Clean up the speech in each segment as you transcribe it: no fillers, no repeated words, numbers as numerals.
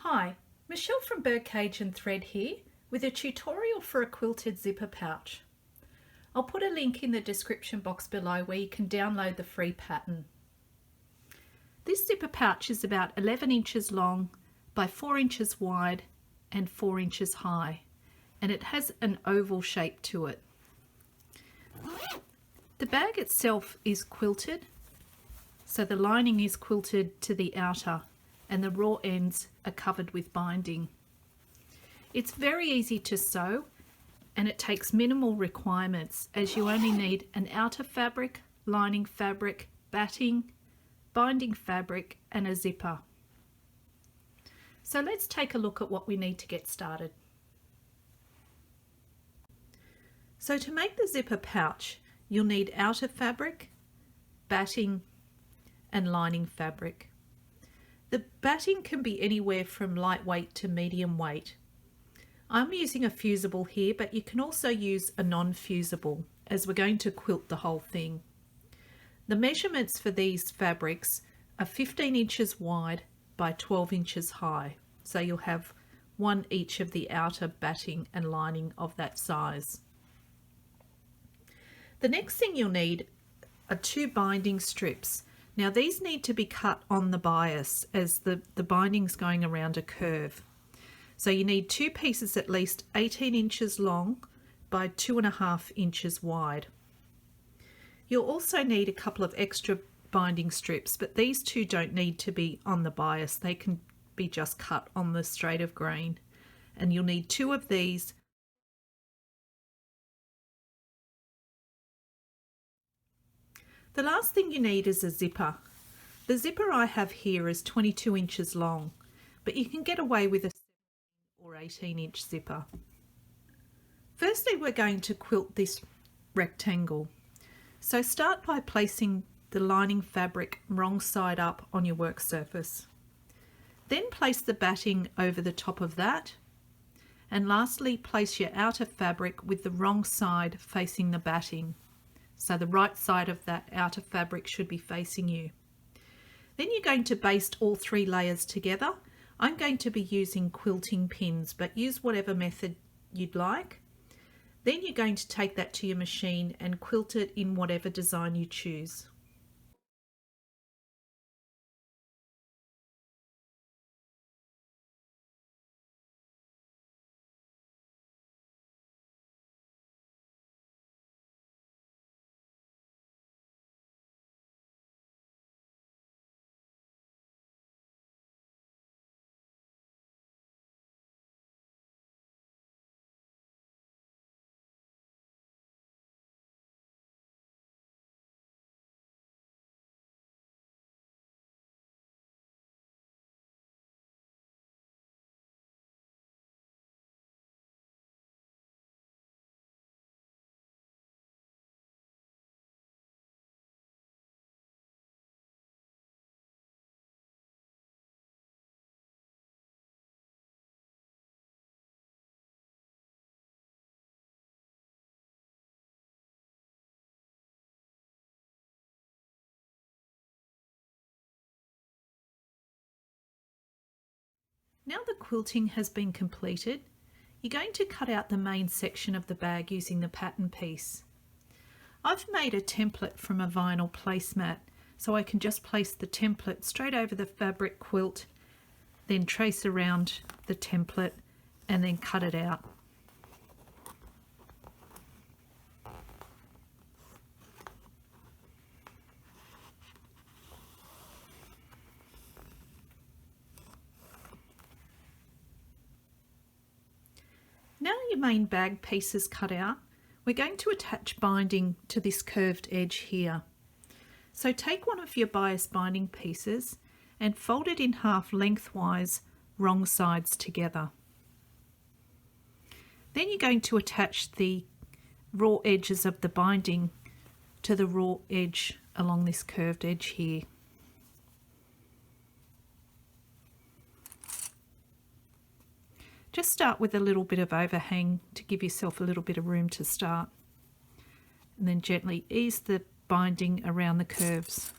Hi, Michelle from Birdcage Thread here with a tutorial for a quilted zipper pouch. I'll put a link in the description box below where you can download the free pattern. This zipper pouch is about 11 inches long by 4 inches wide and 4 inches high, and it has an oval shape to it. The bag itself is quilted, so the lining is quilted to the outer and the raw ends are covered with binding. It's very easy to sew and it takes minimal requirements, as you only need an outer fabric, lining fabric, batting, binding fabric and a zipper. So let's take a look at what we need to get started. So to make the zipper pouch, you'll need outer fabric, batting and lining fabric. The batting can be anywhere from lightweight to medium weight. I'm using a fusible here, but you can also use a non-fusible, as we're going to quilt the whole thing. The measurements for these fabrics are 15 inches wide by 12 inches high, so you'll have one each of the outer batting and lining of that size. The next thing you'll need are 2 binding strips. Now these need to be cut on the bias, as the binding's going around a curve. So you need 2 pieces at least 18 inches long by 2.5 inches wide. You'll also need a couple of extra binding strips, but these 2 don't need to be on the bias. They can be just cut on the straight of grain. And you'll need 2 of these. The last thing you need is a zipper. The zipper I have here is 22 inches long, but you can get away with a 17 or 18 inch zipper. Firstly, we're going to quilt this rectangle. So start by placing the lining fabric wrong side up on your work surface. Then place the batting over the top of that. And lastly, place your outer fabric with the wrong side facing the batting. So the right side of that outer fabric should be facing you. Then you're going to baste all 3 layers together. I'm going to be using quilting pins, but use whatever method you'd like. Then you're going to take that to your machine and quilt it in whatever design you choose. Now the quilting has been completed, you're going to cut out the main section of the bag using the pattern piece. I've made a template from a vinyl placemat, so I can just place the template straight over the fabric quilt, then trace around the template and then cut it out. Now your main bag piece is cut out, we're going to attach binding to this curved edge here. So take one of your bias binding pieces and fold it in half lengthwise, wrong sides together. Then you're going to attach the raw edges of the binding to the raw edge along this curved edge here. Just start with a little bit of overhang to give yourself a little bit of room to start, and then gently ease the binding around the curves.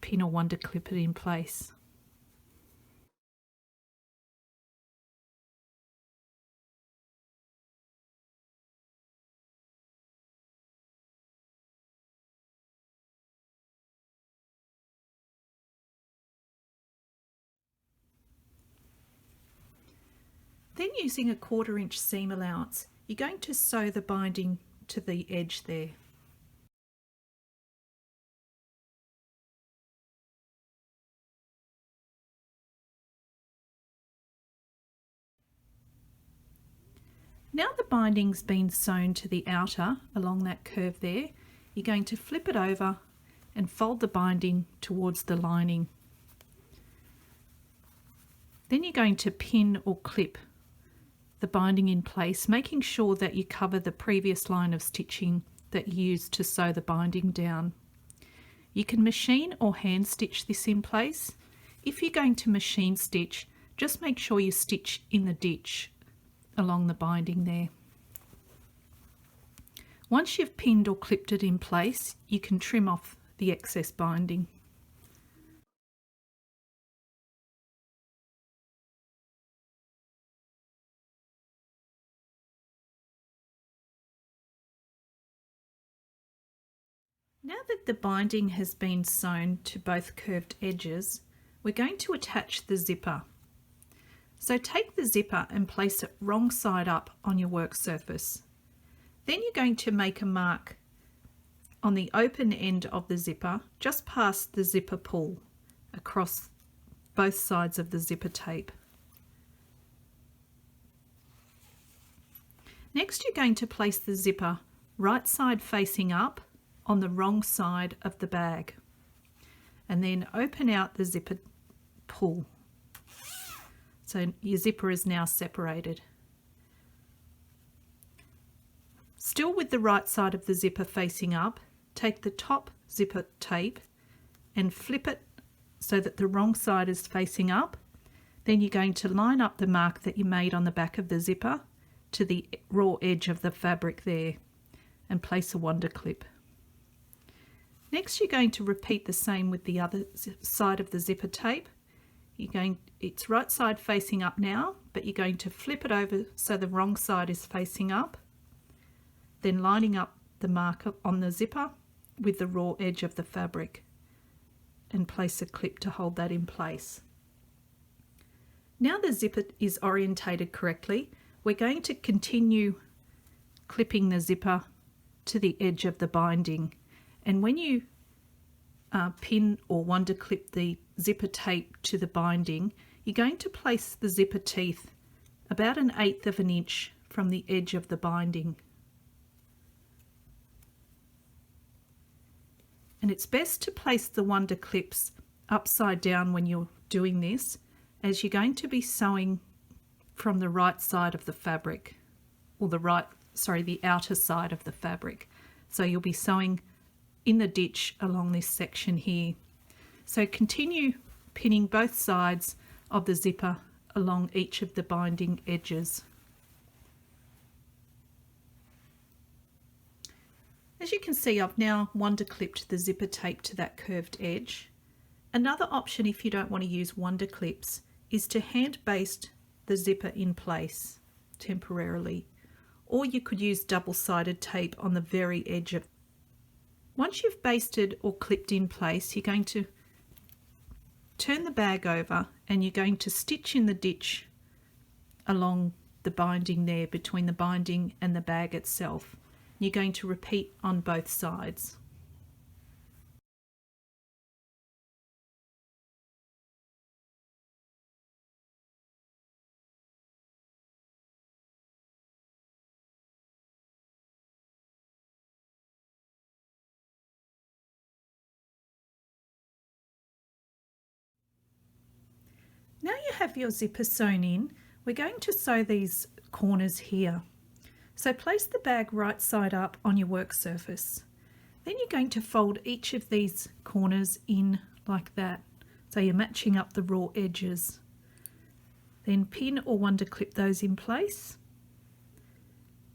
Pin or one to clip it in place. Then using a 1/4 inch seam allowance, you're going to sew the binding to the edge there. Now the binding's been sewn to the outer along that curve there, you're going to flip it over and fold the binding towards the lining. Then you're going to pin or clip the binding in place, making sure that you cover the previous line of stitching that you used to sew the binding down. You can machine or hand stitch this in place. If you're going to machine stitch, just make sure you stitch in the ditch along the binding there. Once you've pinned or clipped it in place, you can trim off the excess binding. Now that the binding has been sewn to both curved edges, we're going to attach the zipper. So take the zipper and place it wrong side up on your work surface. Then you're going to make a mark on the open end of the zipper, just past the zipper pull, across both sides of the zipper tape. Next, you're going to place the zipper right side facing up on the wrong side of the bag, and then open out the zipper pull. So your zipper is now separated. Still with the right side of the zipper facing up, take the top zipper tape and flip it so that the wrong side is facing up. Then you're going to line up the mark that you made on the back of the zipper to the raw edge of the fabric there and place a wonder clip. Next, you're going to repeat the same with the other side of the zipper tape. It's right side facing up now, but you're going to flip it over so the wrong side is facing up, then lining up the marker on the zipper with the raw edge of the fabric and place a clip to hold that in place. Now the zipper is orientated correctly, we're going to continue clipping the zipper to the edge of the binding, and when you pin or wonder clip the zipper tape to the binding, you're going to place the zipper teeth about 1/8 of an inch from the edge of the binding. And it's best to place the wonder clips upside down when you're doing this, as you're going to be sewing from the right side of the fabric, or the outer side of the fabric. So you'll be sewing in the ditch along this section here. So continue pinning both sides of the zipper along each of the binding edges. As you can see, I've now wonder clipped the zipper tape to that curved edge. Another option, if you don't want to use wonder clips, is to hand baste the zipper in place temporarily, or you could use double-sided tape on the very edge of. Once you've basted or clipped in place, you're going to turn the bag over and you're going to stitch in the ditch along the binding there, between the binding and the bag itself. You're going to repeat on both sides. Now you have your zipper sewn in, we're going to sew these corners here. So place the bag right side up on your work surface. Then you're going to fold each of these corners in like that, so you're matching up the raw edges. Then pin or wonder clip those in place.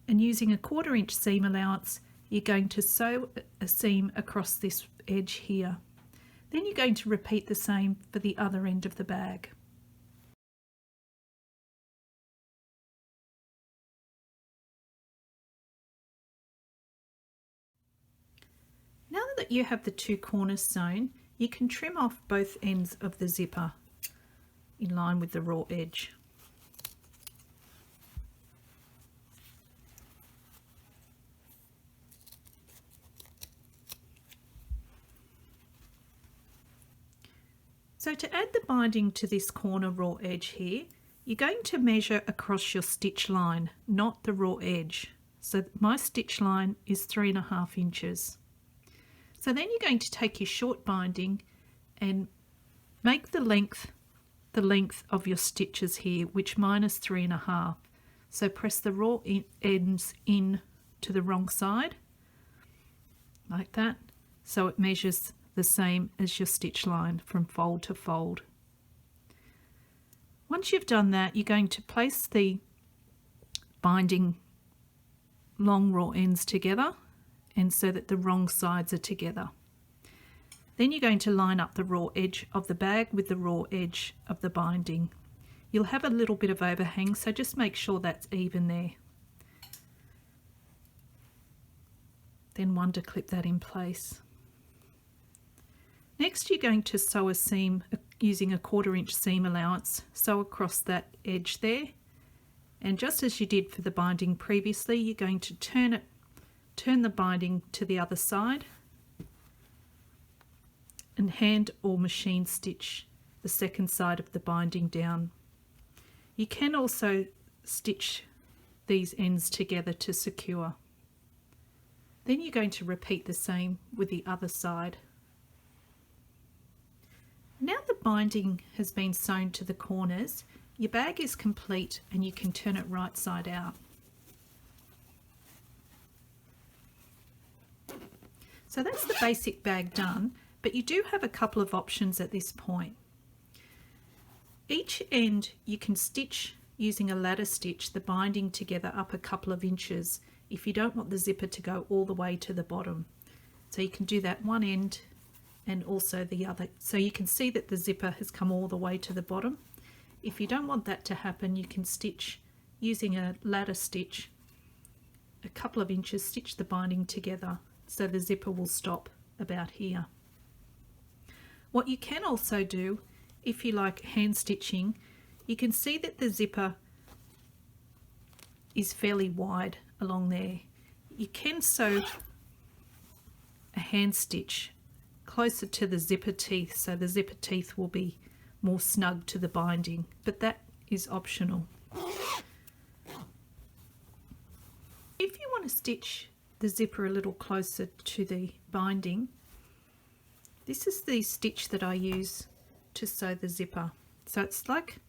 And using a 1/4 inch seam allowance, you're going to sew a seam across this edge here. Then you're going to repeat the same for the other end of the bag. Now that you have the two corners sewn, you can trim off both ends of the zipper in line with the raw edge. So to add the binding to this corner raw edge here, you're going to measure across your stitch line, not the raw edge. So my stitch line is 3.5 inches. So then you're going to take your short binding and make the length of your stitches here, which mine is 3.5. So press the raw ends in to the wrong side, like that, so it measures the same as your stitch line from fold to fold. Once you've done that, you're going to place the binding long raw ends together, and so that the wrong sides are together. Then you're going to line up the raw edge of the bag with the raw edge of the binding. You'll have a little bit of overhang, so just make sure that's even there. Then clip that in place. Next, you're going to sew a seam using a 1/4 inch seam allowance. Sew across that edge there, and just as you did for the binding previously, you're going to turn the binding to the other side and hand or machine stitch the second side of the binding down. You can also stitch these ends together to secure. Then you're going to repeat the same with the other side. Now the binding has been sewn to the corners, your bag is complete and you can turn it right side out. So that's the basic bag done, but you do have a couple of options at this point. Each end you can stitch using a ladder stitch the binding together up a couple of inches if you don't want the zipper to go all the way to the bottom. So you can do that one end and also the other. So you can see that the zipper has come all the way to the bottom. If you don't want that to happen, you can stitch using a ladder stitch a couple of inches, stitch the binding together so the zipper will stop about here. What you can also do, if you like hand stitching, you can see that the zipper is fairly wide along there. You can sew a hand stitch closer to the zipper teeth, so the zipper teeth will be more snug to the binding, but that is optional. If you want to stitch the zipper a little closer to the binding, this is the stitch that I use to sew the zipper. So it's like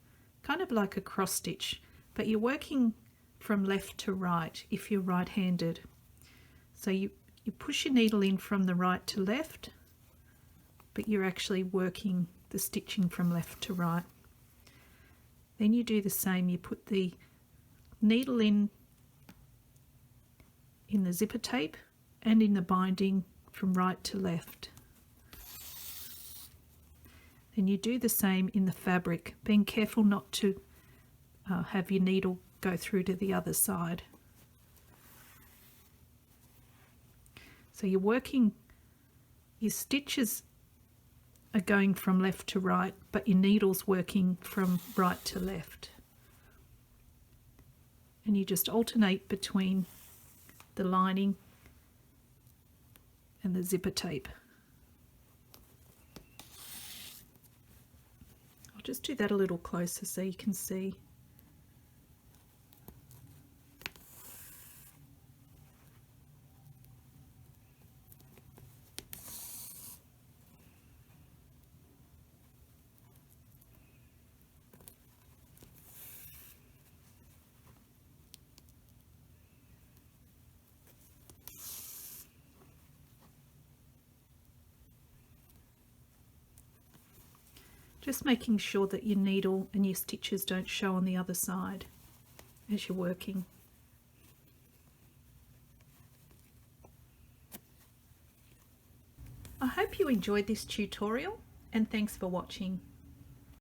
kind of like a cross stitch, but you're working from left to right if you're right-handed. So you push your needle in from the right to left, but you're actually working the stitching from left to right. Then you do the same, you put the needle in the zipper tape and in the binding from right to left. Then you do the same in the fabric, being careful not to have your needle go through to the other side. So you're working, your stitches are going from left to right, but your needle's working from right to left. And you just alternate between the lining and the zipper tape. I'll just do that a little closer so you can see. Just making sure that your needle and your stitches don't show on the other side as you're working. I hope you enjoyed this tutorial, and thanks for watching.